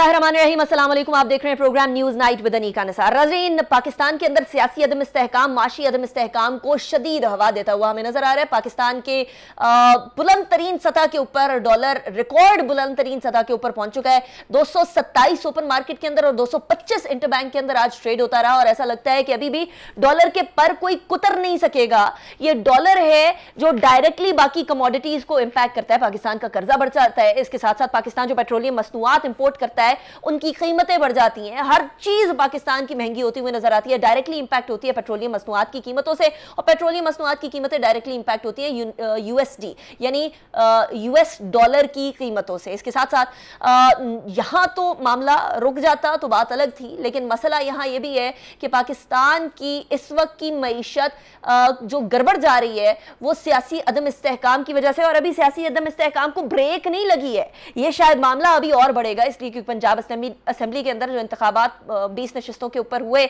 बिस्मिल्लाहिर्रहमानिर्रहीम, अस्सलाम वालेकुम। आप देख रहे हैं program news night with Anika Nisar. नाज़रीन, पाकिस्तान के अंदर सियासी अदम इस्तेहकाम, माशी अदम इस्तेहकाम को शदीद हवा देता हुआ हमें नजर आ रहा है। पाकिस्तान के बुलंद तरीन सतह के ऊपर डॉलर रिकॉर्ड बुलंद तरीन सतह के ऊपर पहुंच चुका है। 227 ओपन मार्केट के अंदर और 225 इंटरबैंक के अंदर आज ट्रेड होता रहा और ऐसा लगता है कि अभी भी डॉलर के पर कोई कुतर नहीं सकेगा। ये डॉलर है जो डायरेक्टली बाकी कमोडिटीज को इंपैक्ट करता है। पाकिस्तान का कर्जा बढ़ जाता है, इसके साथ साथ पाकिस्तान जो पेट्रोलियम मसनूआत इंपोर्ट करता है उनकी कीमतें बढ़ जाती हैं। हर चीज पाकिस्तान की महंगी होती हुई नजर आती है। डायरेक्टली इंपैक्ट होती है पेट्रोलियम मसनूआत की कीमतों से और पेट्रोलियम मसनूआत की कीमतें डायरेक्टली इंपैक्ट होती है यूएसडी यानी यूएस डॉलर की कीमतों से। इसके साथ साथ यहां तो मामला रुक जाता तो बात अलग थी, लेकिन मसला यहां यह भी है कि पाकिस्तान की इस वक्त की मईशत जो गड़बड़ जा रही है वो सियासी अदम इस्तेहकाम की वजह से, और अभी सियासी अदम इस्तेहकाम को ब्रेक नहीं लगी है। यह शायद मामला अभी और बढ़ेगा, इसलिए क्योंकि पंजाब असेंबली के अंदर जो इंतखाबात 20 नशिस्तों के ऊपर हुए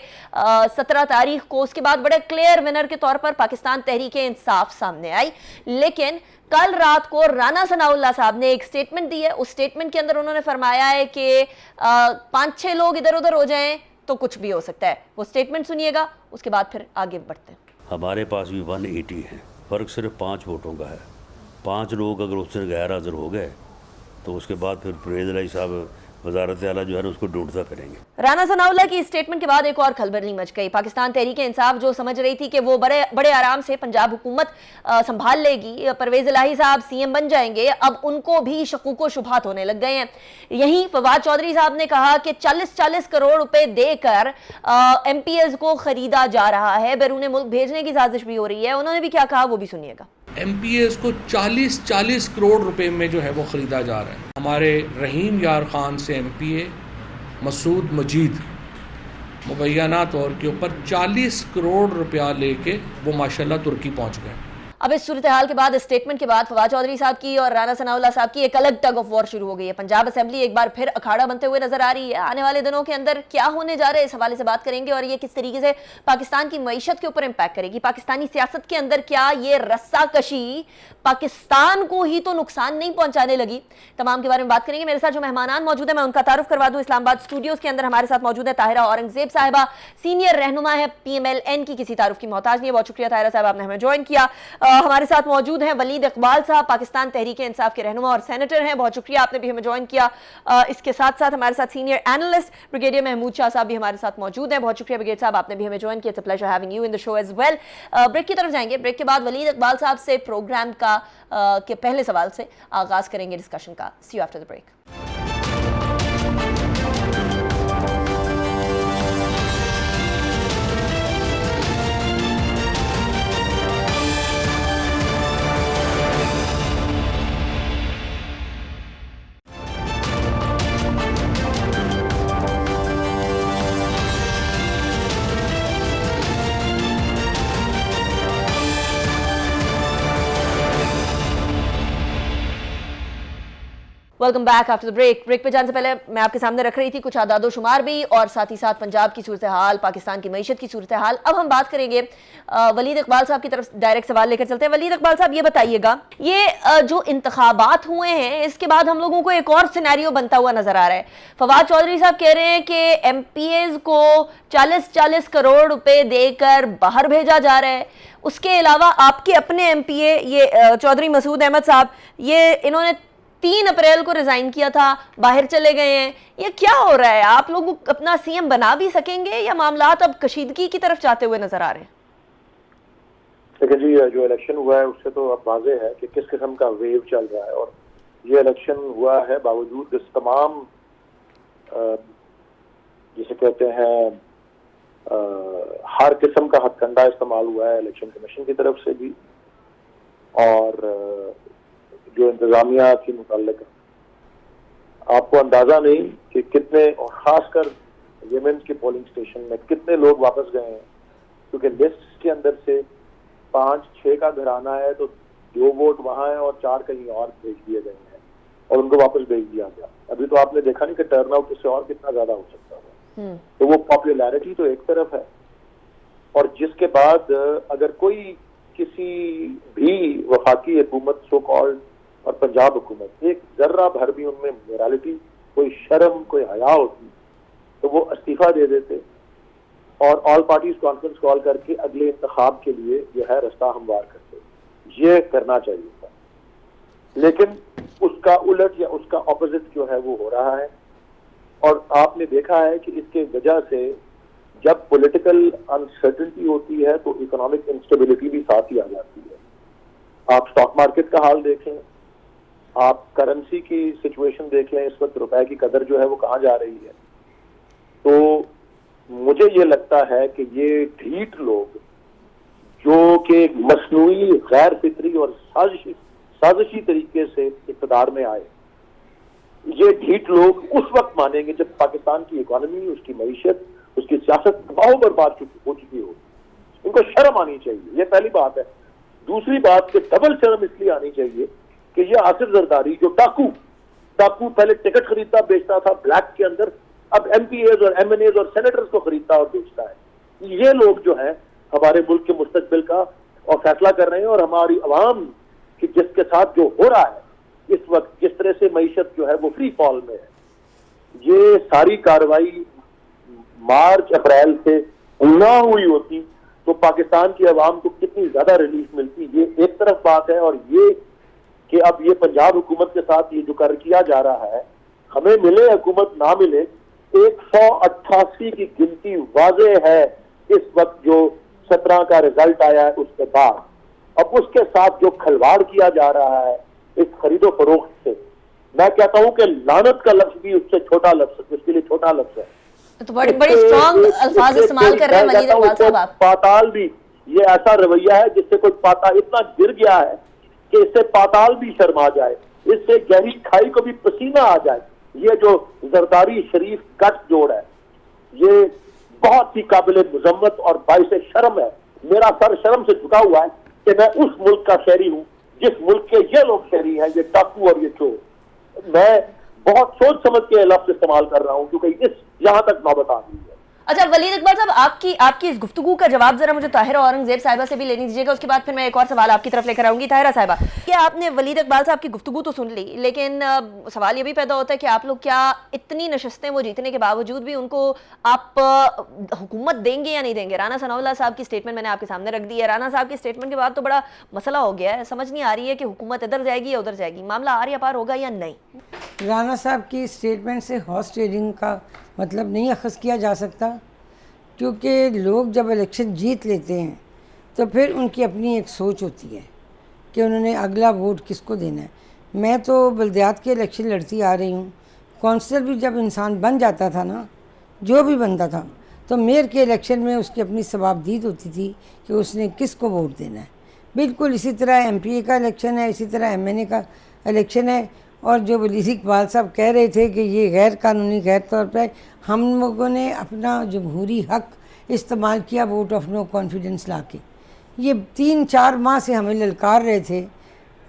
17 तारीख को, उसके बाद बड़े क्लियर विनर के तौर पर पाकिस्तान तहरीक इंसाफ सामने आई। लेकिन कल रात को राना सनाउल्लाह साहब ने एक स्टेटमेंट दी है। उस स्टेटमेंट के अंदर उन्होंने फरमाया है कि 5-6 लोग इधर उधर हो जाएं तो कुछ भी हो सकता है। वो स्टेटमेंट सुनिएगा, उसके बाद फिर आगे बढ़ते हैं। हमारे पास भी 180 है, फर्क सिर्फ 5 वोटों का है। 5 लोग अगर उससे गैर हाजिर हो गए तो उसके बाद फिर परवेज़ इलाही साहब वजारत आला जो है ना उसको ढूंढता फिरेंगे। राना सनाउल्लाह की स्टेटमेंट के बाद एक और खलबली मच गई। पाकिस्तान तहरीक इंसाफ जो समझ रही थी कि वो बड़े आराम से पंजाब हुकूमत संभाल लेगी, परवेज इलाही साहब सीएम बन जाएंगे, अब उनको भी शकूक शुबहात होने लग गए हैं। यहीं फवाद चौधरी साहब ने कहा कि 40-40 करोड़ रुपए देकर एमपीएस को खरीदा जा रहा है, बैरून मुल्क भेजने की साजिश भी हो रही है। उन्होंने भी क्या कहा वो भी सुनिएगा। एमपीएस को 40-40 करोड़ रुपए में जो है वो ख़रीदा जा रहा है। हमारे रहीम यार खान से एमपीए मसूद मजीद मुबैना तौर के ऊपर 40 करोड़ रुपया लेके वो माशाल्लाह तुर्की पहुंच गए। अब इस सूरत हाल के बाद, स्टेटमेंट के बाद फवाद चौधरी साहब की और राना सनाउल्लाह साहब की एक अलग टग ऑफ वॉर शुरू हो गई है। पंजाब असेंबली एक बार फिर अखाड़ा बनते हुए नजर आ रही है। आने वाले दिनों के अंदर क्या होने जा रहा है इस हवाले से बात करेंगे और ये किस तरीके से पाकिस्तान की मईशत के ऊपर इंपैक्ट करेगी। पाकिस्तानी सियासत के अंदर क्या ये रस्साकशी पाकिस्तान को ही तो नुकसान नहीं पहुंचाने लगी, तमाम के बारे में बात करेंगे। मेरे साथ जो मेहमान मौजूद है मैं उनका तारुफ करवा दूं। इस्लामाबाद स्टूडियोज के अंदर हमारे साथ मौजूद है ताहिरा औरंगजेब साहिबा, सीनियर रहनुमा है PMLN की, किसी तारुफ की मोहताज नहीं है। बहुत शुक्रिया ताहिरा साहब, आपने हमें ज्वाइन किया। हमारे साथ मौजूद हैं वलीद इकबाल साहब, पाकिस्तान तहरीक इंसाफ के रहनुमा और सेनेटर हैं। बहुत शुक्रिया, आपने भी हमें ज्वाइन किया। इसके साथ साथ हमारे साथ senior analyst brigadier Mahmood Shah साहब भी हमारे साथ मौजूद हैं। बहुत शुक्रिया ब्रिगेड साहब, आपने भी हमें ज्वाइन किया। It's a pleasure having you in the show as well. Break की तरफ जाएंगे। ब्रेक के बाद वलीद इकबाल साहब से प्रोग्राम का के पहले सवाल से आगाज करेंगे डिस्कशन का। See you after the break. Welcome back after the break. Break पे जाने से पहले मैं आपके सामने रख रही थी कुछ आदादो शुमार भी और साथ ही साथ पंजाब की सूरत हाल, पाकिस्तान की मईशत की सूरत हाल। अब हम बात करेंगे वलीद इकबाल साहब की तरफ डायरेक्ट सवाल लेकर चलते हैं। वलीद इकबाल साहब, ये बताइएगा, ये जो इंतखाबात हुए हैं इसके बाद हम लोगों को एक और सिनेरियो बनता हुआ नजर आ रहा है। फवाद चौधरी साहब कह रहे हैं कि एमपीएस को 40-40 करोड़ रुपए देकर बाहर भेजा जा रहा है। उसके अलावा आपके अपने एमपीए ये चौधरी मसूद अहमद साहब, ये इन्होंने 3 अप्रैल को रिजाइन किया था, बाहर चले गए हैं। ये क्या हो रहा है? आप लोग अपना सीएम बना भी सकेंगे या मामलात अब कशीदगी की तरफ जाते हुए नजर आ रहे हैं? देखिए जी, जो इलेक्शन हुआ है उससे तो अब वाज़ेह है कि किस किस्म का वेव चल रहा है। और ये इलेक्शन हुआ है बावजूद इस तमाम जिसे कहते हैं हर किस्म का हथकंडा इस्तेमाल हुआ है इलेक्शन कमीशन की तरफ से भी, और जो इंतजामिया के मुताल्लिक आपको अंदाजा नहीं कि कितने, और खासकर विमेंस के पोलिंग स्टेशन में कितने लोग वापस गए हैं, क्योंकि लिस्ट के अंदर से 5-6 का घराना है तो 2 वोट वहां है और 4 कहीं और भेज दिए गए हैं और उनको वापस भेज दिया गया। अभी तो आपने देखा नहीं कि टर्नआउट इससे और कितना ज्यादा हो सकता है। तो वो पॉपुलैरिटी तो एक तरफ है, और जिसके बाद अगर कोई किसी भी वफाकी हुकूमत सो कॉल्ड और पंजाब हुकूमत एक जर्रा भर भी उनमें मोरालिटी कोई शर्म, कोई हया होती तो वो इस्तीफा दे देते और ऑल पार्टीज कॉन्फ्रेंस कॉल करके अगले इंतखाब के लिए जो है रास्ता हमवार करते। ये करना चाहिए था, लेकिन उसका उलट या उसका ऑपोजिट जो है वो हो रहा है। और आपने देखा है कि इसके वजह से जब पॉलिटिकल अनसर्टेनिटी होती है तो इकोनॉमिक इंस्टेबिलिटी भी साथ ही आ जाती है। आप स्टॉक मार्केट का हाल देख लें, आप करेंसी की सिचुएशन देख लें, इस वक्त रुपए की कदर जो है वो कहाँ जा रही है। तो मुझे ये लगता है कि ये ढीठ लोग जो कि मसनूई, गैर फितरी और साजिशी तरीके से इक़्तिदार में आए, ये ढीठ लोग उस वक्त मानेंगे जब पाकिस्तान की इकोनॉमी, उसकी मईशत, उसकी सियासत तबाह बर्बाद हो चुकी हो। इनको शर्म आनी चाहिए, ये पहली बात है। दूसरी बात कि डबल शर्म इसलिए आनी चाहिए कि ये आसिफ जरदारी जो डाकू पहले टिकट खरीदता बेचता था ब्लैक के अंदर, अब MPAs और MNAs और सेनेटर्स को खरीदता और बेचता है। ये लोग जो है हमारे मुल्क के मुस्तकबिल का और फैसला कर रहे हैं, और हमारी अवाम की जिसके साथ जो हो रहा है इस वक्त, जिस तरह से मईशत जो है वो फ्री फॉल में है, ये सारी कार्रवाई मार्च अप्रैल से ना हुई होती तो पाकिस्तान की अवाम को कितनी ज्यादा रिलीफ मिलती। ये एक तरफ बात है। और ये कि अब ये पंजाब हुकूमत के साथ ये जो कर किया जा रहा है, हमें मिले हुकूमत ना मिले, 188 की गिनती वाजे है इस वक्त जो 17 का रिजल्ट आया है उसके बाद। अब उसके साथ जो खिलवाड़ किया जा रहा है इस खरीदो फरोख्त से, मैं कहता हूं कि लानत का लफ्ज भी उससे छोटा लफ्ज, उसके लिए छोटा लफ्ज है। तो बड़ी स्ट्रॉन्ग अल्फाज इस्तेमाल कर रहे हैं वलीद इकबाल साहब आप। पाताल भी, ये ऐसा रवैया है जिससे कोई पाताल इतना गिर गया है कि इससे पाताल भी शर्मा जाए, इससे गहरी खाई को भी पसीना आ जाए। ये जो जरदारी शरीफ गठजोड़ है ये बहुत ही काबिल मुजम्मत और बाइस शर्म है। मेरा सर शर्म से झुका हुआ है कि मैं उस मुल्क का शहरी हूं जिस मुल्क के ये लोग शहरी हैं, ये डाकू और ये चोर। मैं बहुत सोच समझ के लफ्ज इस्तेमाल कर रहा हूं क्योंकि यहां तक नौबत आ गई है। अच्छा वलीद इकबाल साहब, आपकी इस गुफ्तगू का जवाब जरा मुझे ताहिरा औरंगजेब साहिबा से भी लेने दीजिएगा, उसके बाद फिर मैं एक और सवाल आपकी तरफ लेकर आऊंगी। ताहिरा साहिबा, क्या आपने वलीद इकबाल साहब की गुफ्तगू तो सुन ली, लेकिन सवाल ये भी पैदा होता है कि आप लोग क्या इतनी नशस्तें वो जीतने के बावजूद भी उनको आप हुकूमत देंगे या नहीं देंगे? राना सनाउल्लाह साहब की स्टेटमेंट मैंने आपके सामने रख दी है। राना साहब की स्टेटमेंट के बाद तो बड़ा मसला हो गया है, समझ नहीं आ रही है कि हुकूमत इधर जाएगी या उधर जाएगी, मामला आर या पार होगा या नहीं। राना साहब की स्टेटमेंट से हॉर्स ट्रेडिंग का मतलब नहीं अखज़ किया जा सकता, क्योंकि लोग जब इलेक्शन जीत लेते हैं तो फिर उनकी अपनी एक सोच होती है कि उन्होंने अगला वोट किसको देना है। मैं तो बल्दियात के इलेक्शन लड़ती आ रही हूँ, कौंसलर भी जब इंसान बन जाता था ना, जो भी बनता था, तो मेयर के इलेक्शन में उसकी अपनी सवाबदीद होती थी कि उसने किसको वोट देना है। बिल्कुल इसी तरह MPA का इलेक्शन है, इसी तरह MNA का इलेक्शन है। और जो वलीद इकबाल साहब कह रहे थे कि ये गैर कानूनी, गैर तौर पर हम लोगों ने अपना जमहूरी हक इस्तेमाल किया वोट ऑफ नो कॉन्फिडेंस ला के। ये 3-4 माह से हमें ललकार रहे थे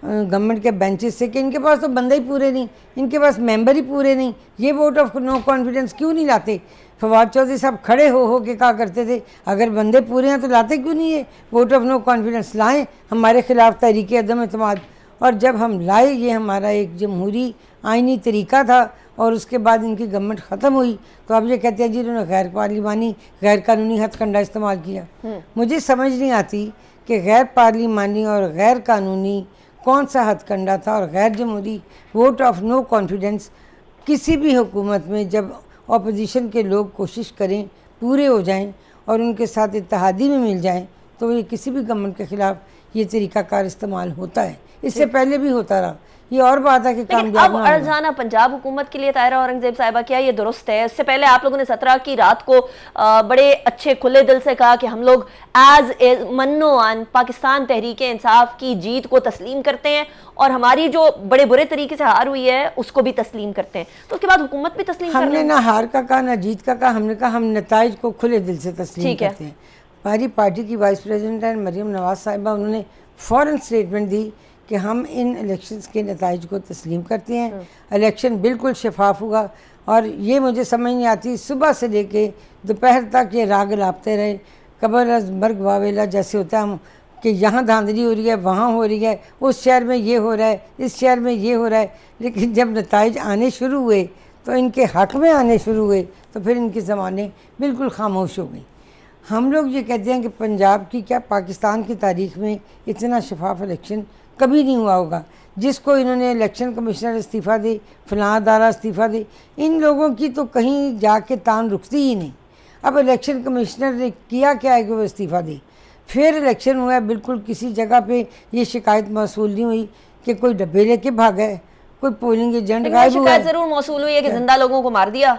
गवर्नमेंट के बेंचेस से कि इनके पास तो बंदे ही पूरे नहीं, इनके पास मेंबर ही पूरे नहीं, ये वोट ऑफ नो कॉन्फिडेंस क्यों नहीं लाते। फवाद चौधरी साहब खड़े हो के कहा करते थे अगर बंदे पूरे हैं तो लाते क्यों नहीं है वोट ऑफ नो कॉन्फिडेंस, लाएँ हमारे खिलाफ तहरीक अदम एतमाद। और जब हम लाए, ये हमारा एक जमहूरी आइनी तरीका था, और उसके बाद इनकी गवर्नमेंट ख़त्म हुई तो अब ये कहते हैं जी इन्होंने गैर पार्लिमानी, गैर कानूनी हथकंडा इस्तेमाल किया। मुझे समझ नहीं आती कि गैर पार्लिमानी और गैर कानूनी कौन सा हथकंडा था, और गैर जमहूरी वोट ऑफ नो कॉन्फिडेंस किसी भी हुकूमत में जब अपोजिशन के लोग कोशिश करें पूरे हो जाएं और उनके साथ इत्तेहादी में मिल जाएं तो ये किसी भी गवर्नमेंट के ख़िलाफ़ ये तरीक़ाकार इस्तेमाल होता है, इससे पहले भी होता रहा। ये और बात है कि कामयाब अब अड़ जाना पंजाब हुकूमत के लिए, ताहिरा औरंगजेब साहिबा, क्या ये दुरुस्त है? इससे पहले आप लोगों ने 17 की रात को बड़े अच्छे खुले दिल से कहा कि हम लोग एज मन्नो आन पाकिस्तान तहरीक इंसाफ की जीत को तस्लीम करते हैं और हमारी जो बड़े बुरे तरीके से हार हुई है उसको भी तस्लीम करते हैं। तो उसके बाद हुकूमत भी तस्लीम कर हमने ना हार का कहा ना जीत का कहा, हमने कहा हम नताइज को खुले दिल से तस्लीम करते हैं। हमारी पार्टी की वाइस प्रेसिडेंट है मरियम नवाज साहिबा, उन्होंने फ़ौरन स्टेटमेंट दी कि हम इन इलेक्शंस के नताइज को तस्लीम करते हैं, इलेक्शन बिल्कुल शफाफ हुआ। और ये मुझे समझ नहीं आती, सुबह से लेके दोपहर तक ये राग लापते रहे, कबर अज मर्ग वावेला जैसे होता है हम कि यहाँ धांधली हो रही है, वहाँ हो रही है, उस शहर में ये हो रहा है, इस शहर में ये हो रहा है। लेकिन जब नताइज आने शुरू हुए तो इनके हक में आने शुरू हुए तो फिर इनकी ज़बानें बिल्कुल खामोश हो गई। हम लोग ये कहते हैं कि पंजाब की क्या पाकिस्तान की तारीख़ में इतना शफाफ इलेक्शन कभी नहीं हुआ होगा। जिसको इन्होंने इलेक्शन कमिश्नर इस्तीफ़ा दे, फलां अदारा इस्तीफ़ा दे, इन लोगों की तो कहीं जाके तान रुकती ही नहीं। अब इलेक्शन कमिश्नर ने किया क्या है कि वो इस्तीफ़ा दे, फिर इलेक्शन हुआ, बिल्कुल किसी जगह पे ये शिकायत मौसूल नहीं हुई कि कोई डब्बे लेके भागा है, कोई पोलिंग एजेंट गायब हुआ शिकायत है। जरूर मौसूल हुई है कि जिंदा लोगों को मार दिया,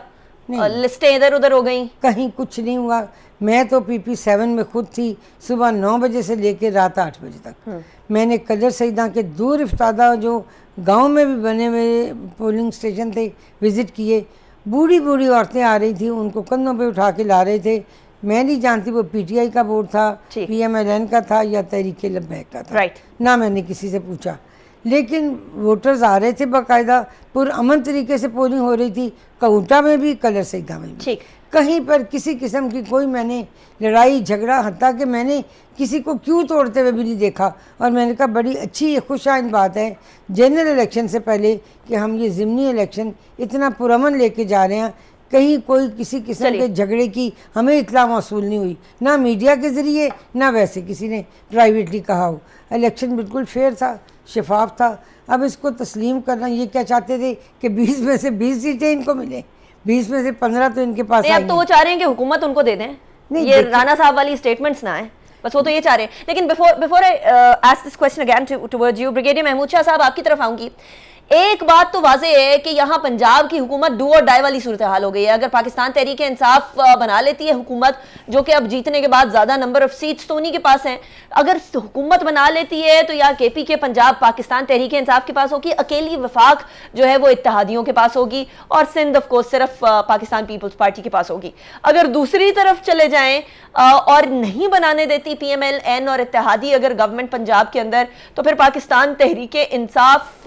नहीं। लिस्टें इधर उधर हो गई। कहीं कुछ नहीं हुआ। मैं तो PP7 में खुद थी, सुबह 9 बजे से लेकर रात 8 बजे तक। मैंने कदर सईदा के दूर इफ्तादा जो गांव में भी बने हुए पोलिंग स्टेशन थे विज़िट किए। बूढ़ी बूढ़ी औरतें आ रही थी, उनको कंधों पे उठा के ला रहे थे। मैं नहीं जानती वो PTI का वोट था, ठीक। PMLN का था या तहरीक लब्बैक का था, राइट। ना मैंने किसी से पूछा। लेकिन वोटर्स आ रहे थे, बाकायदा पुरअमन तरीके से पोलिंग हो रही थी, काउंटा में भी, कलर सईदा में भी। ठीक। कहीं पर किसी किस्म की कोई मैंने लड़ाई झगड़ा, हत्ता कि मैंने किसी को क्यों तोड़ते हुए भी नहीं देखा। और मैंने कहा बड़ी अच्छी खुशाइन बात है जनरल इलेक्शन से पहले कि हम ये ज़िमनी इलेक्शन इतना पुरअमन लेके जा रहे हैं, कहीं कोई किसी किस्म के झगड़े की हमें इत्तला मौसूल नहीं हुई, ना मीडिया के ज़रिए ना वैसे किसी ने प्राइवेटली कहा हो। इलेक्शन बिल्कुल फेयर था, शफाफ था। अब इसको तस्लीम करना, ये क्या चाहते थे कि 20 में से 20 सीटें इनको मिले, 20 में से 15 तो इनके पास नहीं, अब तो वो चाह रहे हैं कि हुकूमत उनको दे दें। नहीं, ये राणा साहब वाली स्टेटमेंट्स ना है, बस वो तो ये चाह रहे हैं। लेकिन before I ask this question again towards you, brigadier Mahmood Shah साहब, आपकी तरफ आऊंगी। एक बात तो वाजे है कि यहाँ पंजाब की हुकूमत डू और डाई वाली सूरत हाल हो गई है। अगर पाकिस्तान तहरीक इंसाफ बना लेती है हुकूमत, जो कि अब जीतने के बाद ज्यादा नंबर ऑफ सीट्स तो उन्हीं के पास हैं, अगर हुकूमत बना लेती है तो या KPK पंजाब पाकिस्तान तहरीक इंसाफ के पास होगी, अकेली वफाक जो है वो इत्तेहादियों के पास होगी, और सिंध ऑफ कोर्स सिर्फ पाकिस्तान पीपल्स पार्टी के पास होगी। अगर दूसरी तरफ चले जाएं और नहीं बनाने देती PMLN और इत्तेहादी अगर गवर्नमेंट पंजाब के अंदर, तो फिर पाकिस्तान तहरीक इंसाफ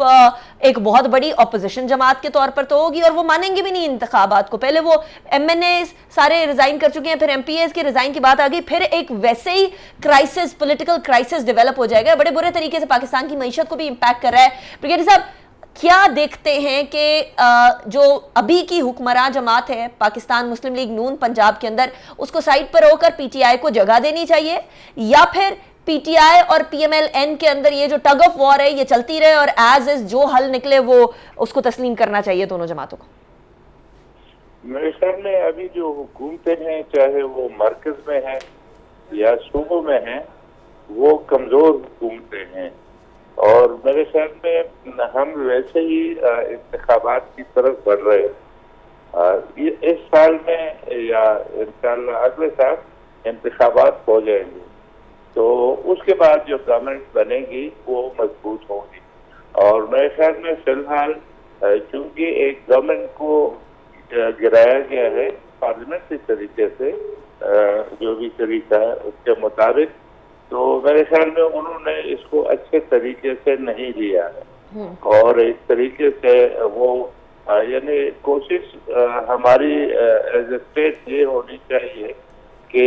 एक बहुत बड़ी ऑपोजिशन जमात के तौर पर तो होगी, और वो मानेंगे भी नहीं इंतखाबात को। पहले वो MNAs सारे रिजाइन कर चुके हैं, फिर MPAs के रिजाइन की बात आ गई, फिर एक वैसे ही क्राइसिस, पॉलिटिकल क्राइसिस डेवलप हो जाएगा, बड़े बुरे तरीके से पाकिस्तान की मईशत को भी इंपैक्ट कर रहा है। ब्रिगेडियर साहब, क्या देखते हैं कि जो अभी की हुक्मरान जमात है पाकिस्तान मुस्लिम लीग नून पंजाब के अंदर, उसको साइड पर होकर PTI को जगह देनी चाहिए, या फिर PTI और PMLN के अंदर ये जो टग ऑफ वॉर है ये चलती रहे और एज इज जो हल निकले वो उसको तस्लीम करना चाहिए दोनों जमातों को? मेरे ख्याल में अभी जो हुकूमतें हैं, चाहे वो मरकज में है या सूबों में है, वो कमजोर हुकूमतें हैं, और मेरे ख्याल में हम वैसे ही इंतखाबात की तरफ बढ़ रहे हैं। इस साल में या इंशाअल्लाह अगले साल इंतखाबात हो जाएंगे, तो उसके बाद जो गवर्नमेंट बनेगी वो मजबूत होगी। और मेरे ख्याल में फिलहाल चूंकि एक गवर्नमेंट को गिराया गया है पार्लियामेंट्री तरीके से, जो भी तरीका है उसके मुताबिक, तो मेरे ख्याल में उन्होंने इसको अच्छे तरीके से नहीं लिया है। और एक तरीके से वो यानी कोशिश हमारी एज ए स्टेट ये होनी चाहिए कि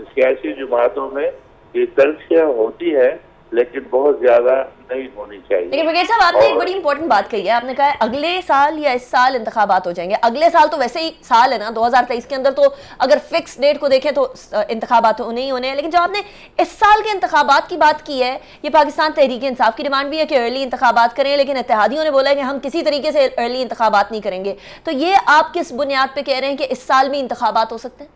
सियासी जमातों में ये तलखियाँ होती है लेकिन बहुत ज्यादा नहीं होनी चाहिए। लेकिन ब्रिगेड साहब, आपने एक बड़ी इंपॉर्टेंट बात कही है, आपने कहा है अगले साल या इस साल इंतखाबात हो जाएंगे। अगले साल तो वैसे ही साल है ना 2023 के अंदर, तो अगर फिक्स डेट को देखें तो इंतखाबात नहीं होने हैं। लेकिन जब आपने इस साल के इंतखाबात की बात की है, ये पाकिस्तान तहरीक इंसाफ की डिमांड भी है कि अर्ली इंतखाबात करें, लेकिन इत्तेहादियों ने बोला है कि हम किसी तरीके से अर्ली इंतखाबात नहीं करेंगे। तो ये आप किस बुनियाद पर कह रहे हैं कि इस साल में इंतखाबात हो सकते हैं?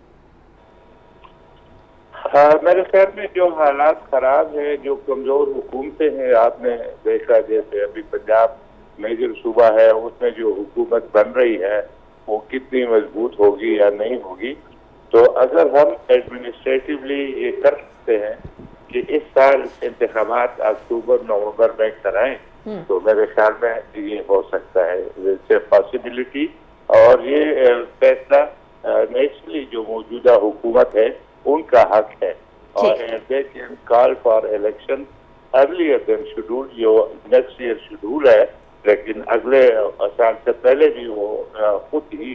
मेरे ख्याल में जो हालात खराब है, जो कमजोर हुकूमतें हैं, आपने देखा जैसे अभी पंजाब मेजर सूबा है, उसमें जो हुकूमत बन रही है वो कितनी मजबूत होगी या नहीं होगी। तो अगर हम एडमिनिस्ट्रेटिवली ये कर सकते हैं कि इस साल इंतखाबात अक्टूबर नवंबर में कराएं, तो मेरे ख्याल में ये हो सकता है, जैसे पॉसिबिलिटी। और ये फैसला नेशनली जो मौजूदा हुकूमत है उनका हक है, और they can call for election earlier than schedule, जो नेक्स्ट ईयर शेड्यूल है, लेकिन अगले साल से पहले भी वो खुद ही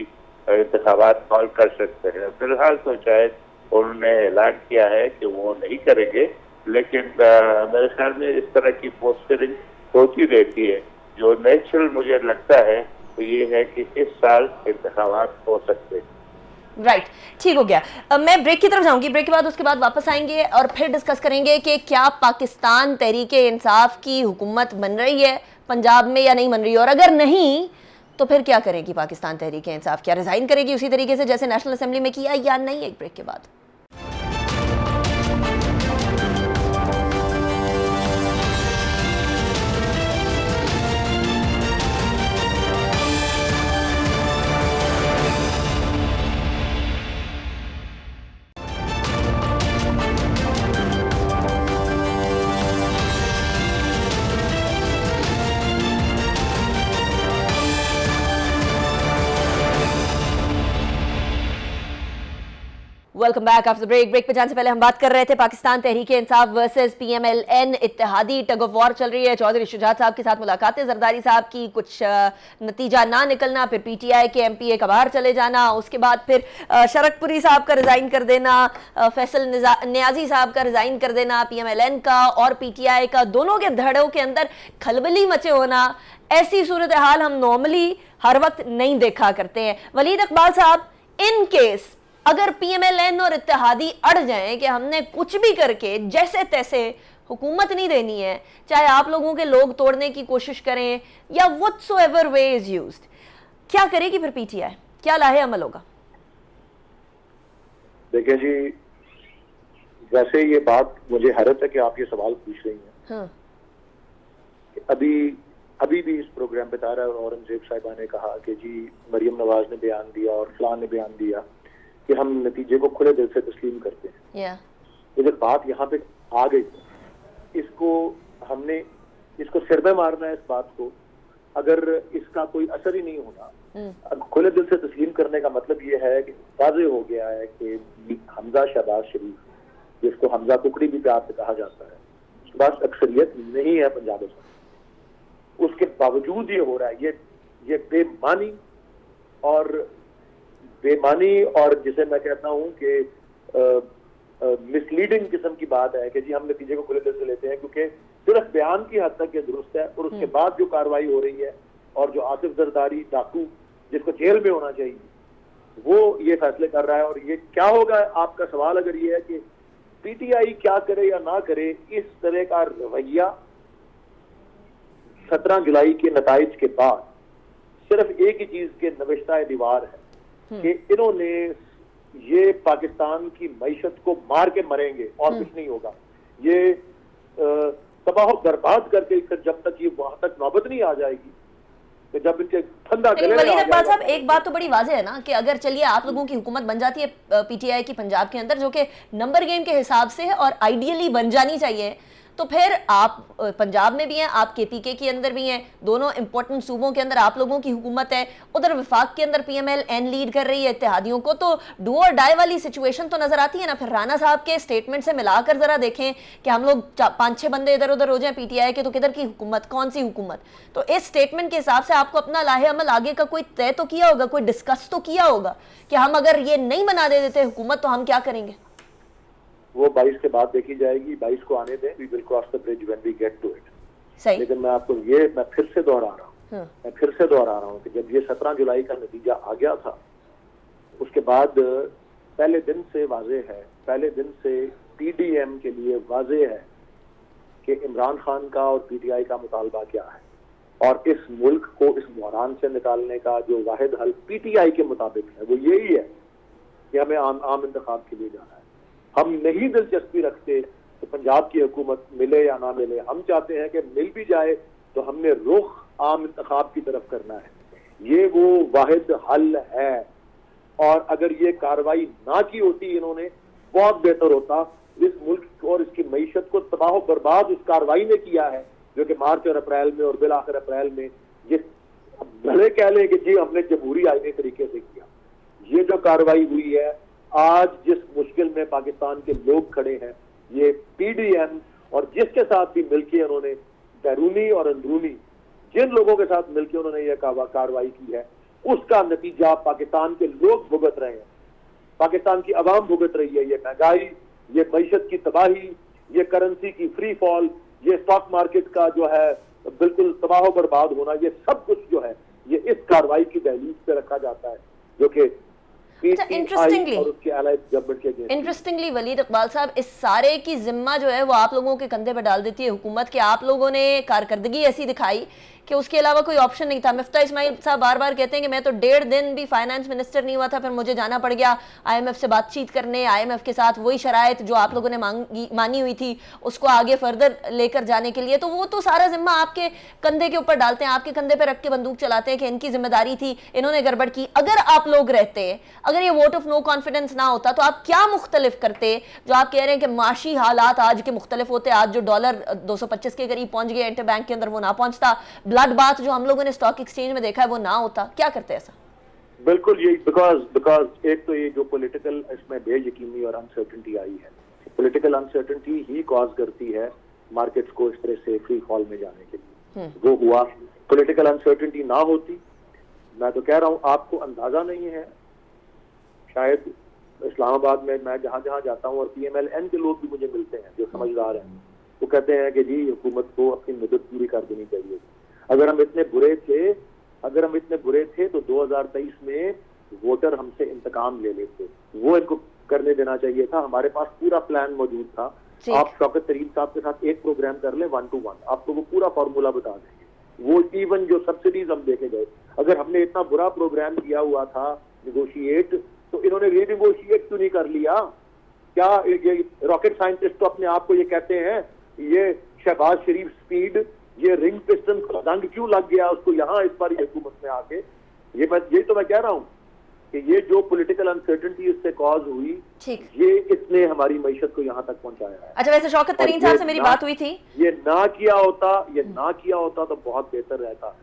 इंतखाबात कॉल कर सकते हैं। फिलहाल तो शायद उन्होंने ऐलान किया है कि वो नहीं करेंगे, लेकिन मेरे ख्याल में इस तरह की पोस्टरिंग होती रहती है। जो नेचुरल मुझे लगता है तो ये है कि इस साल इंतखाबात हो सकते हैं। राइट, ठीक हो गया। मैं ब्रेक की तरफ जाऊंगी, ब्रेक के बाद उसके बाद वापस आएंगे और फिर डिस्कस करेंगे कि क्या पाकिस्तान तहरीके इंसाफ की हुकूमत बन रही है पंजाब में या नहीं बन रही है, और अगर नहीं तो फिर क्या करेगी पाकिस्तान तहरीके इंसाफ? क्या रिजाइन करेगी उसी तरीके से जैसे नेशनल असेंबली में किया या नहीं? एक ब्रेक के बाद। Welcome back after break. Break पे जाने से पहले हम बात कर रहे थे पाकिस्तान तहरीके इंसाफ वर्सेस PMLN इत्तेहादी टग ऑफ वॉर चल रही है। चौधरी शुजात साहब के साथ मुलाकातें, जरदारी साहब की कुछ नतीजा ना निकलना, फिर PTI के MPA का बाहर चले जाना, उसके बाद फिर शरकपुरी साहब का रिजाइन कर देना, फैसल नियाजी साहब का रिजाइन कर देना, PMLN का और PTI का, दोनों के धड़ों के अंदर खलबली मचे होना। ऐसी सूरत हाल हम नॉर्मली हर वक्त नहीं देखा करते हैं। वलीद इकबाल साहब, इन केस अगर PMLN और इत्तेहादी अड़ जाएं कि हमने कुछ भी करके जैसे तैसे हुकूमत नहीं देनी है, चाहे आप लोगों के लोग तोड़ने की कोशिश करें या व्हाटसोएवर वे इज यूज्ड, क्या करेगी फिर PTI? क्या लाहे अमल होगा? देखिए जी, वैसे ये बात मुझे हैरत है कि आप ये सवाल पूछ रही हैं। हाँ। अभी भी इस प्रोग्राम पे तारा और औरंगजेब साहिबा ने कहा कि जी मरियम नवाज ने बयान दिया और फलां ने बयान दिया कि हम नतीजे को खुले दिल से तस्लीम करते हैं। ये जब बात यहाँ पे आ गई, इसको सिर में मारना है इस बात को, अगर इसका कोई असर ही नहीं होना। खुले दिल से तस्लीम करने का मतलब ये है कि वाज़ेह हो गया है कि हमजा शहबाज शरीफ, जिसको हमजा कुकड़ी भी प्यार से कहा जाता है, उसके पास अक्सरियत नहीं है पंजाब में। उसके बावजूद ये हो रहा है, ये बेमानी और जिसे मैं कहता हूं कि मिसलीडिंग किस्म की बात है कि जी हम नतीजे को खुले दिल से लेते हैं, क्योंकि सिर्फ बयान की हद तक ये दुरुस्त है, और उसके बाद जो कार्रवाई हो रही है और जो आसिफ जरदारी डाकू जिसको जेल में होना चाहिए, वो ये फैसले कर रहा है। और ये क्या होगा, आपका सवाल अगर ये है कि PTI क्या करे या ना करे, इस तरह का रवैया 17 जुलाई के नताइज के बाद सिर्फ एक ही चीज के नविश्ता दीवार है कि इन्होंने ये पाकिस्तान की मईशत को मार के मरेंगे और कुछ नहीं होगा। ये तबाह बर्बाद करके जब तक ये वहां तक नौबत नहीं आ जाएगी, तो जब इनके ठंडा गले में आ जाएगा। साहब, एक बात तो बड़ी वाज़ेह है ना कि अगर चलिए आप लोगों की हुकूमत बन जाती है PTI की पंजाब के अंदर, जो कि नंबर गेम के हिसाब से है और आइडियली बन जानी चाहिए, तो फिर आप पंजाब में भी हैं, आप KPK के अंदर भी हैं, दोनों इंपॉर्टेंट सूबों के अंदर आप लोगों की हुकूमत है, उधर वफाक के अंदर PMLN लीड कर रही है इत्तेहादियों को, तो डू और डाई वाली सिचुएशन तो नजर आती है ना। फिर राना साहब के स्टेटमेंट से मिलाकर जरा देखें कि हम लोग 5-6 बंदे इधर उधर हो जाएं PTI के, तो किधर की हुकूमत, कौन सी हुकूमत? तो इस स्टेटमेंट के हिसाब से आपको अपना लाहे अमल आगे का कोई तय तो किया होगा, कोई डिस्कस तो किया होगा कि हम अगर ये नहीं बना देते हुकूमत तो हम क्या करेंगे? वो 22 के बाद देखी जाएगी, 22 को आने दें, we will cross the bridge when we get to it. सही। लेकिन मैं फिर से दोहरा रहा हूँ कि जब ये 17 जुलाई का नतीजा आ गया था, उसके बाद पहले दिन से वाज़ेह है, पहले दिन से PDM के लिए वाज़ेह है कि इमरान खान का और PTI का मुतालबा क्या है, और इस मुल्क को इस बहरान से निकालने का जो वाहिद हल PTI के मुताबिक है वो यही है कि हमें आम इंतखाब के लिए जाना है। हम नहीं दिलचस्पी रखते तो पंजाब की हुकूमत मिले या ना मिले, हम चाहते हैं कि मिल भी जाए तो हमने रुख आम इंतखाब की तरफ करना है। ये वो वाहिद हल है, और अगर ये कार्रवाई ना की होती इन्होंने, बहुत बेहतर होता। इस मुल्क और इसकी मईशत को तबाह बर्बाद इस कार्रवाई ने किया है, जो कि मार्च और अप्रैल में और बिल आखिर अप्रैल में ये भले कह लें कि जी हमने जमहूरी आईनी तरीके से किया। ये जो कार्रवाई हुई है, आज जिस मुश्किल में पाकिस्तान के लोग खड़े हैं, ये PDM और जिसके साथ भी मिलकर उन्होंने बैरूनी और अंदरूनी जिन लोगों के साथ मिलकर उन्होंने ये कार्रवाई की है, उसका नतीजा पाकिस्तान के लोग भुगत रहे हैं, पाकिस्तान की आवाम भुगत रही है। ये महंगाई, ये मईशत की तबाही, ये करेंसी की फ्री फॉल, ये स्टॉक मार्केट का जो है बिल्कुल तबाह बर्बाद होना, ये सब कुछ जो है ये इस कार्रवाई की दहलीज पे रखा जाता है जो कि interestingly- और उसके allied government के against। इंटरेस्टिंगली वलीद इकबाल साहब, इस सारे की जिम्मा जो है वो आप लोगों के कंधे पर डाल देती है हुकूमत के। आप लोगों ने कारकर्दगी ऐसी दिखाई कि उसके अलावा कोई ऑप्शन नहीं था। मिफ्ता इस्माइल साहब बार बार कहते हैं कि मैं तो 1.5 दिन भी फाइनेंस मिनिस्टर नहीं हुआ था, फिर मुझे जाना पड़ गया IMF से बातचीत करने, IMF के साथ वही शराइत जो आप लोगों ने मानी हुई थी उसको आगे फर्दर लेकर जाने के लिए। तो वो तो सारा जिम्मा आपके कंधे के ऊपर डालते हैं, आपके कंधे पर रख के बंदूक चलाते हैं कि इनकी जिम्मेदारी थी, इन्होंने गड़बड़ की। अगर आप लोग रहते, अगर ये वोट ऑफ नो कॉन्फिडेंस ना होता तो आप क्या मुख्तलिफ करते? जो आप कह रहे हैं कि माशी हालात आज के मुख्तलिफ होते, आज जो डॉलर 225 के करीब पहुंच गए इंटर बैंक के अंदर वो ना पहुंचता, ब्लड बाथ जो हम लोगों ने स्टॉक एक्सचेंज में देखा है वो ना होता, क्या करते ऐसा? बिल्कुल यही, बिकॉज एक तो ये जो पॉलिटिकल इसमें बेयकीनी और अनसर्टेनिटी आई है, पॉलिटिकल अनसर्टेनिटी ही कॉज करती है मार्केट्स को इस तरह से फ्री फॉल में जाने के लिए। वो हुआ, पॉलिटिकल अनसर्टेनिटी ना होती, मैं तो कह रहा हूँ आपको अंदाजा नहीं है, शायद इस्लामाबाद में मैं जहां जहां जाता हूँ और PMLN के लोग भी मुझे मिलते हैं जो समझदार हैं, वो कहते हैं कि जी हुकूमत को अपनी मदद पूरी कर देनी चाहिए। अगर हम इतने बुरे थे तो 2023 में वोटर हमसे इंतकाम ले लेते, वो इनको करने देना चाहिए था। हमारे पास पूरा प्लान मौजूद था। आप शौकत तरीन साहब के साथ एक प्रोग्राम कर लें 1 to 1, आपको वो पूरा फॉर्मूला बता देंगे। वो इवन जो सब्सिडीज हम देके गए, अगर हमने इतना बुरा प्रोग्राम किया हुआ था निगोशिएट, तो इन्होंने रीनिगोशिएट क्यों नहीं कर लिया? क्या ये रॉकेट साइंटिस्ट तो अपने आप को ये कहते हैं, ये शहबाज शरीफ स्पीड, ये रिंग पिस्टन का रंग क्यों लग गया उसको यहाँ इस बार हुकूमत में आके? यही तो मैं कह रहा हूँ कि ये जो पॉलिटिकल अनसर्टेनिटी इससे कॉज हुई, ये इसने हमारी मईशत को यहाँ तक पहुंचाया है। अच्छा, वैसे शौकत तरीन साहब से मेरी बात हुई थी, ये ना किया होता तो बहुत बेहतर रहता।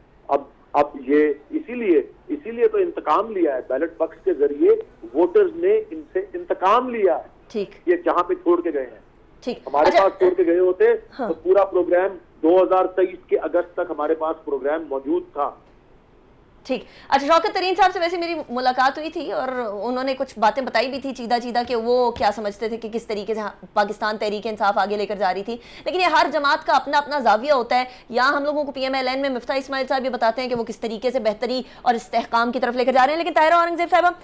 अब ये इसीलिए तो इंतकाम लिया है, बैलेट बॉक्स के जरिए वोटर्स ने इनसे इंतकाम लिया है। ठीक, ये जहाँ पे छोड़ के गए हैं, ठीक, हमारे पास छोड़ के गए होते हाँ। तो पूरा प्रोग्राम 2023 के अगस्त तक हमारे पास प्रोग्राम मौजूद था। ठीक। अच्छा, शौकत तरीन साहब से वैसे मेरी मुलाकात हुई थी और उन्होंने कुछ बातें बताई भी थी चीदा कि वो क्या समझते थे कि किस तरीके से पाकिस्तान तहरीक इंसाफ आगे लेकर जा रही थी। लेकिन ये हर जमात का अपना अपना जाविया होता है। यहाँ हम लोगों को PMLN में मिफ्ता इस्माइल साहब ये बताते हैं कि वो किस तरीके से बेहतरी और इस्तेहकाम की तरफ लेकर जा रहे हैं। लेकिन ताहिरा औरंगजेब साहब,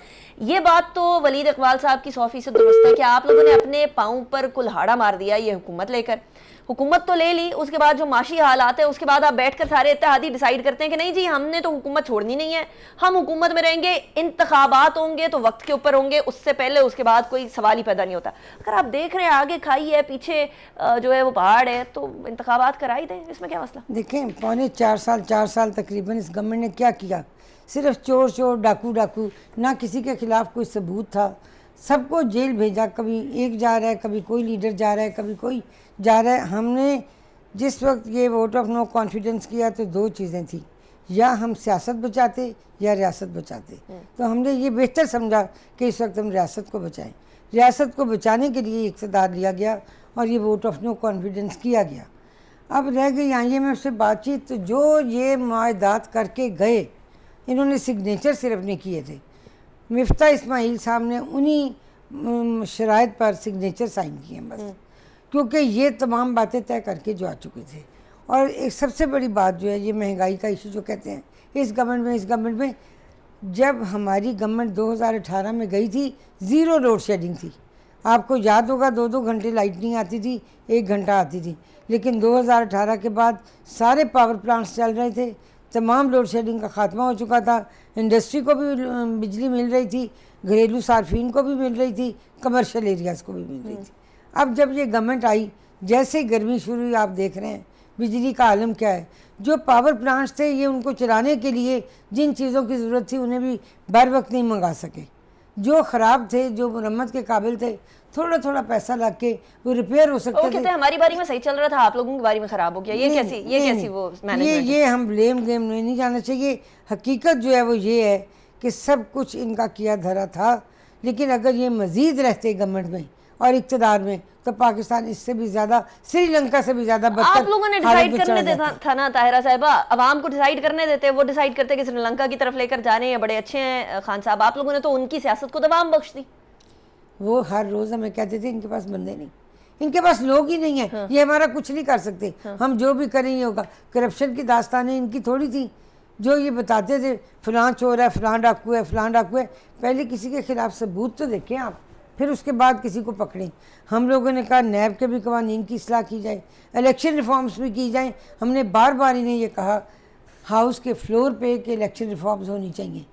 ये बात तो वलीद इकबाल साहब की 100% दुरुस्त है कि आप लोगों ने अपने पाँव पर कुल्हाड़ा मार दिया ये हुकूमत लेकर। हुकूमत तो ले ली, उसके बाद जो माशी हालात है उसके बाद आप बैठकर सारे इत्तेहादी डिसाइड करते हैं कि नहीं जी हमने तो हुकूमत छोड़नी नहीं है, हम हुकूमत में रहेंगे, इंतखाबात होंगे तो वक्त के ऊपर होंगे, उससे पहले उसके बाद कोई सवाल ही पैदा नहीं होता। अगर आप देख रहे हैं आगे खाई है, पीछे जो है वो पहाड़ है, तो इंतखाबात करा ही दें, इसमें क्या मसला? देखें, पौने 4 साल तकरीबन इस गवर्नमेंट ने क्या किया? सिर्फ चोर डाकू, ना किसी के खिलाफ कोई सबूत था, सबको जेल भेजा। कभी एक जा रहा है, कभी कोई लीडर जा रहा है, कभी कोई जा रहा है। हमने जिस वक्त ये वोट ऑफ नो कॉन्फिडेंस किया तो 2 चीज़ें थी, या हम सियासत बचाते या रियासत बचाते। तो हमने ये बेहतर समझा कि इस वक्त हम रियासत को बचाएं। रियासत को बचाने के लिए इक़्तिदार लिया गया और ये वोट ऑफ नो कॉन्फिडेंस किया गया। अब रह गई IMF से बातचीत, तो जो ये मुआहदात करके गए, इन्होंने सिग्नेचर सिर्फ नहीं किए थे। मिफ्ता इस्माइल साहब ने उन्हीं शराइत पर सिग्नेचर साइन किए बस, क्योंकि ये तमाम बातें तय करके जो आ चुके थे। और एक सबसे बड़ी बात जो है ये महंगाई का इशू जो कहते हैं इस गवर्नमेंट में जब हमारी गवर्नमेंट 2018 में गई थी, 0 लोड शेडिंग थी। आपको याद होगा 2-2 घंटे लाइट नहीं आती थी, 1 घंटा आती थी। लेकिन 2018 के बाद सारे पावर प्लांट्स चल रहे थे, तमाम लोड शेडिंग का ख़ात्मा हो चुका था, इंडस्ट्री को भी बिजली मिल रही थी, घरेलू सार्फिन को भी मिल रही थी, कमर्शियल एरियाज़ को भी मिल रही थी। अब जब ये गवर्नमेंट आई, जैसे गर्मी शुरू हुई, आप देख रहे हैं बिजली का आलम क्या है। जो पावर प्लांट्स थे ये उनको चलाने के लिए जिन चीज़ों की ज़रूरत थी उन्हें भी बर वक्त नहीं मंगा सके। जो ख़राब थे, जो मुरम्मत के काबिल थे, थोड़ा पैसा लग के वो रिपेयर हो सकते थे। हमारी बारी में सही चल रहा था, आप लोगों की बारी में ख़राब हो गया। ये कैसी वो मैनेजमेंट? ये हम ब्लेम नहीं जाना चाहिए। हकीकत जो है वो ये है कि सब कुछ इनका किया धरा था, लेकिन अगर ये मज़ीद रहते गवर्नमेंट में और इक़्तिदार में तो पाकिस्तान इससे भी ज़्यादा, श्रीलंका से भी ज़्यादा बदतर। आप लोगों ने डिसाइड करने देता था ना ताहिरा साहिबा, अवाम को डिसाइड करने देते, वो डिसाइड करते कि श्रीलंका की तरफ लेकर जा रहे हैं, बड़े अच्छे हैं खान साहब। आप लोगों ने तो उनकी सियासत को दबाम बख्श दी। वो हर रोज़ हमें कहते थे इनके पास बंदे नहीं, इनके पास लोग ही नहीं है, ये हमारा कुछ नहीं कर सकते, हम जो भी करें ये होगा। करप्शन की दास्तानें इनकी थोड़ी थी, जो ये बताते थे फलां चोर है, फलां डाकू है, फलां डाकू है, पहले किसी के खिलाफ सबूत तो देखें आप, फिर उसके बाद किसी को पकड़ें। हम लोगों ने कहा नैब के भी कवानीन की इस्लाह की जाए, इलेक्शन रिफॉर्म्स भी की जाए। हमने बार बार इन्हें ये कहा हाउस के फ्लोर पे कि इलेक्शन रिफॉर्म्स होनी चाहिए।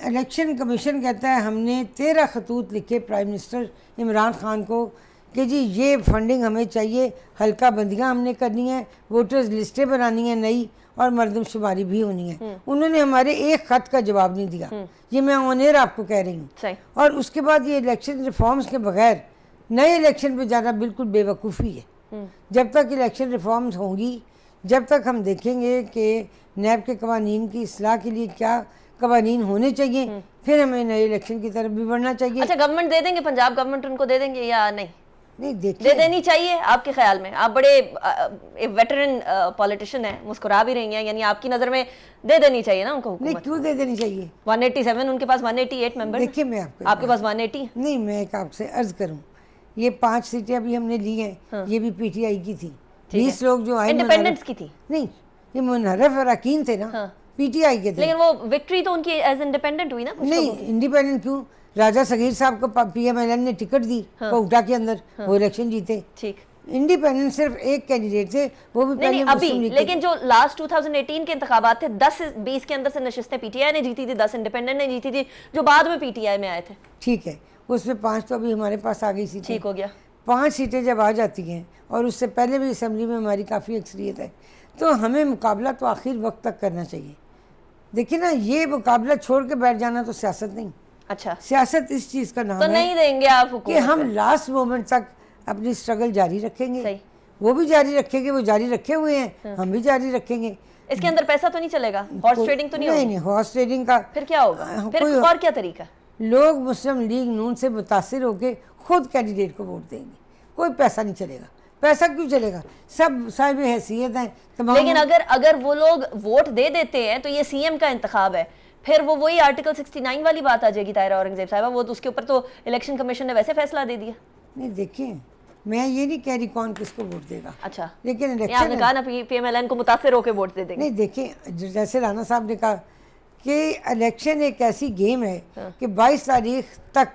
इलेक्शन कमीशन कहता है हमने 13 खतूत लिखे प्राइम मिनिस्टर इमरान खान को कि जी ये फंडिंग हमें चाहिए, हल्का बंदियाँ हमने करनी है, वोटर्स लिस्टें बनानी है नई, और मरदमशुमारी भी होनी है। उन्होंने हमारे एक ख़त का जवाब नहीं दिया। ये मैं ऑन एयर आपको कह रही हूँ। और उसके बाद ये इलेक्शन रिफॉर्म्स के बगैर नए इलेक्शन पे जाना बिल्कुल बेवकूफ़ी है। जब तक इलेक्शन रिफॉर्म्स होंगी, जब तक हम देखेंगे कि नैब के कवानीन की इस्लाह के लिए क्या कवानीन होने चाहिए, फिर हमें नए इलेक्शन की तरफ भी बढ़ना चाहिए। अच्छा, गवर्नमेंट दे देंगे, पंजाब गवर्नमेंट उनको दे देंगे या नहीं? नहीं दे देखिए, देनी चाहिए आपके ख्याल में? आप बड़े एक वेटरन पॉलिटिशियन हैं, मुस्कुरा भी रही हैं, यानी आपकी नज़र में दे देनी चाहिए ना उनको नहीं हुकूमत? क्यों दे देनी चाहिए? 187 उनके पास 188 मेंबर। देखिए मैं आपके पास 180? नहीं, मैं एक आपसे अर्ज करूं, ये 5 सीटें अभी हमने ली हैं, ये भी पीटीआई की थी। 20 लोग जो आए इंडिपेंडेंस की थी। नहीं, ये मुनहरफ और अकीन थे ना, पीटीआई के थे। लेकिन वो विक्ट्री तो उनकी एज इंडिपेंडेंट हुई ना? कुछ नहीं, लोगों की। इंडिपेंडेंट क्यों? राजा सगीर साहब को पीएमएलएन ने टिकट दी कोटा के अंदर, वो इलेक्शन जीते। ठीक। इंडिपेंडेंट सिर्फ एक कैंडिडेट थे, वो भी नहीं पहले नहीं मुस्लिम अभी, लीग के लेकिन जो लास्ट 2018 के इंतखाबात थे, 10-20 के अंदर से नशिस्तें पीटीआई ने जीती थी, 10 इंडिपेंडेंट ने जीती थी, जो बाद में पीटीआई में आए थे। ठीक है, उसमें 5 तो अभी हमारे पास आ गई सीटें। ठीक हो गया। 5 सीटें जब आ जाती हैं, और उससे पहले भी असेंबली में हमारी काफ़ी अक्सरियत है, तो हमें मुकाबला तो आखिर वक्त तक करना चाहिए। देखिए ना, ये मुकाबला छोड़ के बैठ जाना तो सियासत नहीं। अच्छा, सियासत इस चीज़ का नाम तो है नहीं देंगे आप कि हुकूमत हम पे? लास्ट मोमेंट तक अपनी स्ट्रगल जारी रखेंगे। सही। वो भी जारी रखेंगे, वो जारी रखे हुए हैं, हम भी जारी रखेंगे। इसके अंदर पैसा तो नहीं चलेगा? हॉर्स ट्रेडिंग तो नहीं होगी? नहीं, हॉर्स ट्रेडिंग का फिर क्या होगा? फिर कोई और क्या तरीका? लोग मुस्लिम लीग नून से मुतासिर होकर खुद कैंडिडेट को वोट देंगे, कोई पैसा नहीं चलेगा। पैसा क्यों चलेगा? सब साहिब हैसियत हैं तमाम। लेकिन अगर वो लोग वोट दे देते हैं तो ये सीएम का इंतखाब है, फिर वो वही आर्टिकल 69 वाली बात आ जाएगी ताहिरा औरंगजेब साहिबा, वो तो उसके ऊपर तो इलेक्शन कमीशन ने वैसे फैसला दे दिया। नहीं, देखिए मैं ये नहीं कह रही कौन किसको वोट देगा। अच्छा, लेकिन आपने इलेक्शन कहा ना पीएमएलएन को मुतासिर होकर वोट दे देंगे। नहीं, देखिए जैसे राना साहब ने कहा कि इलेक्शन एक ऐसी गेम है कि 22 तारीख तक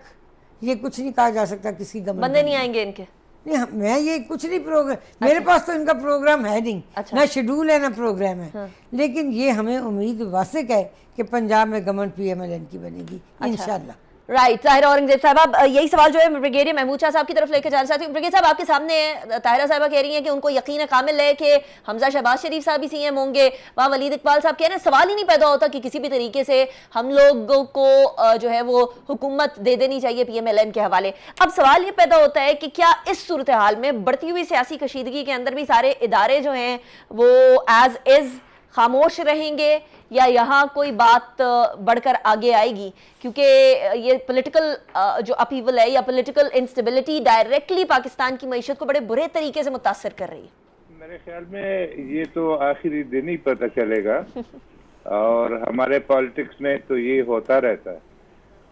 ये कुछ नहीं कहा जा सकता किसी का बंदे नहीं आएंगे इनके। नहीं, मैं ये कुछ नहीं प्रोग्राम, मेरे पास तो इनका प्रोग्राम है नहीं। अच्छा। ना शेड्यूल है ना प्रोग्राम है। लेकिन ये हमें उम्मीद वासिक है कि पंजाब में गवर्नमेंट पीएमएलएन की बनेगी इंशाल्लाह। राइट, ताहिरा औरंगजेब साहब, यही सवाल जो है ब्रिगेडियर महमूद शाह साहब की तरफ लेकर जाना चाहती हूँ। ब्रिगेडियर साहब, आपके सामने है, ताहिरा साहबा कह रही हैं कि उनको यकीन कामिल है कि हमजा शहबाज शरीफ साहब भी सीएम होंगे, वहाँ वलीद इकबाल साहब कह रहे हैं सवाल ही नहीं पैदा होता कि किसी भी तरीके से हम लोगों को जो है वो हुकूमत दे देनी चाहिए पीएमएलएन के हवाले। अब सवाल ये पैदा होता है कि क्या इस सूरत हाल में बढ़ती हुई सियासी कशीदगी के अंदर भी सारे इदारे जो हैं वो एज इज़ खामोश रहेंगे, या यहाँ कोई बात बढ़कर आगे आएगी? क्योंकि ये पॉलिटिकल जो अपहीवल है या पॉलिटिकल इंस्टेबिलिटी डायरेक्टली पाकिस्तान की मईशत को बड़े बुरे तरीके से मुतासर कर रही है। मेरे ख्याल में ये तो आखिरी दिन ही पता चलेगा और हमारे पॉलिटिक्स में तो ये होता रहता है,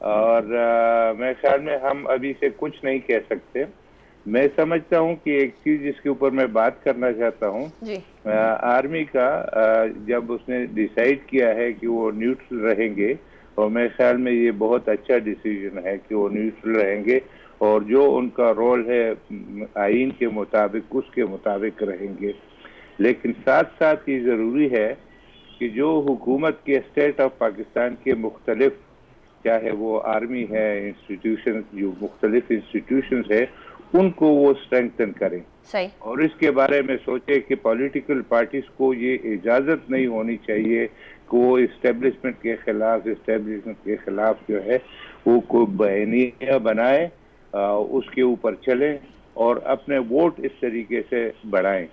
और मेरे ख्याल में हम अभी से कुछ नहीं कह सकते। मैं समझता हूँ कि एक चीज जिसके ऊपर मैं बात करना चाहता हूँ, आर्मी का जब उसने डिसाइड किया है कि वो न्यूट्रल रहेंगे, और मेरे ख्याल में ये बहुत अच्छा डिसीजन है कि वो न्यूट्रल रहेंगे और जो उनका रोल है आइन के मुताबिक उसके मुताबिक रहेंगे। लेकिन साथ साथ ये ज़रूरी है कि जो हुकूमत के स्टेट ऑफ पाकिस्तान के मुख्तलिफ, चाहे वो आर्मी है, इंस्टीट्यूशन जो मुख्तलिफ इंस्टीट्यूशन है, उनको वो स्ट्रेंथन करें। सही। और इसके बारे में सोचे कि पॉलिटिकल पार्टीज को ये इजाज़त नहीं होनी चाहिए कि वो इस्टेब्लिशमेंट के खिलाफ जो है वो कोई बयानिया बनाए, उसके ऊपर चलें और अपने वोट इस तरीके से बढ़ाएं।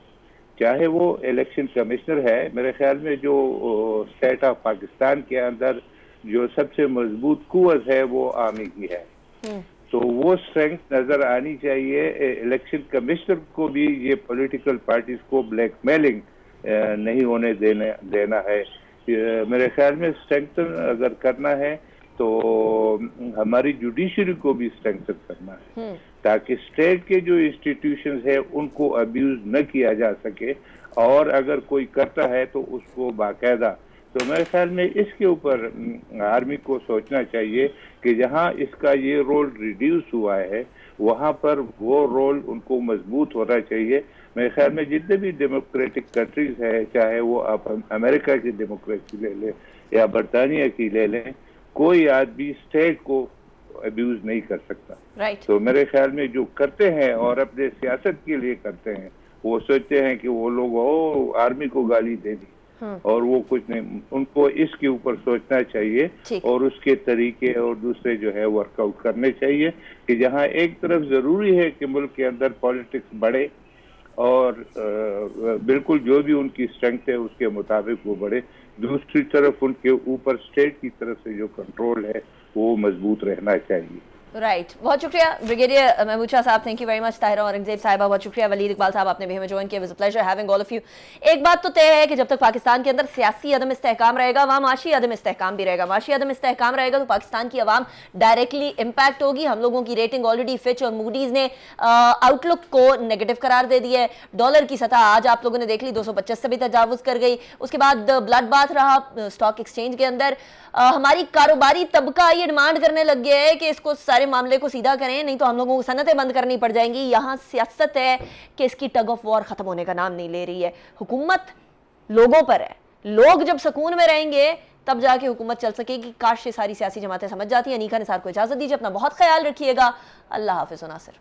चाहे वो इलेक्शन कमिश्नर है, मेरे ख्याल में जो स्टेट ऑफ पाकिस्तान के अंदर जो सबसे मजबूत कुव्वत है वो आर्मी की है, तो वो स्ट्रेंथ नजर आनी चाहिए। इलेक्शन कमिश्नर को भी ये पॉलिटिकल पार्टीज को ब्लैकमेलिंग नहीं होने देना है। मेरे ख्याल में स्ट्रेंथन अगर करना है तो हमारी जुडिशरी को भी स्ट्रेंथन करना है, ताकि स्टेट के जो इंस्टीट्यूशंस है उनको अब्यूज न किया जा सके, और अगर कोई करता है तो उसको बाकायदा तो मेरे ख्याल में इसके ऊपर आर्मी को सोचना चाहिए कि जहां इसका ये रोल रिड्यूस हुआ है वहां पर वो रोल उनको मजबूत होना चाहिए। मेरे ख्याल में जितने भी डेमोक्रेटिक कंट्रीज है, चाहे वो आप अमेरिका की डेमोक्रेसी ले लें या बरतानिया की ले लें, कोई आदमी स्टेट को अब्यूज नहीं कर सकता। राइट। तो मेरे ख्याल में जो करते हैं और अपने सियासत के लिए करते हैं, वो सोचते हैं कि वो लोग आर्मी को गाली दे दी, और वो कुछ नहीं। उनको इसके ऊपर सोचना चाहिए और उसके तरीके और दूसरे जो है वर्कआउट करने चाहिए कि जहां एक तरफ जरूरी है कि मुल्क के अंदर पॉलिटिक्स बढ़े और बिल्कुल जो भी उनकी स्ट्रेंथ है उसके मुताबिक वो बढ़े, दूसरी तरफ उनके ऊपर स्टेट की तरफ से जो कंट्रोल है वो मजबूत रहना चाहिए। राइट बहुत शुक्रिया ब्रिगेडियर महमूद शाह साहब, thank you very much. Tahira Aurangzeb साहिबा बहुत शुक्रिया। वलीद इकबाल साहब आपने भी हमें ज्वाइन किया, was a pleasure having all of you. एक बात तो तय है कि जब तक पाकिस्तान के अंदर सियासी अदम इस्तेहकाम रहेगा वहाँ माशी अदम इस्तेहकाम भी रहेगा। माशी अदम इस्तेहकाम रहेगा तो पाकिस्तान की आवाम डायरेक्टली इम्पैक्ट होगी। हम लोगों की रेटिंग ऑलरेडी फिच और मूडीज ने आउटलुक को नेगेटिव करार दे दिया है। डॉलर की सतह आज आप लोगों ने देख ली 225 से भी तजावुज कर गई। उसके बाद ब्लड बाथ रहा स्टॉक एक्सचेंज के अंदर। हमारी कारोबारी तबका ये डिमांड करने लग गया है कि इसको सारे मामले को सीधा करें, नहीं तो हम लोगों को सनतें बंद करनी पड़ जाएंगी। यहाँ सियासत है कि इसकी टग ऑफ वॉर खत्म होने का नाम नहीं ले रही है। हुकूमत लोगों पर है, लोग जब सुकून में रहेंगे तब जाके हुकूमत चल सकेगी। काश ये सारी सियासी जमातें समझ जाती हैं। अनीका निसार को इजाजत दीजिए, अपना बहुत ख्याल रखिएगा। अल्लाह हाफिज़ नासिर।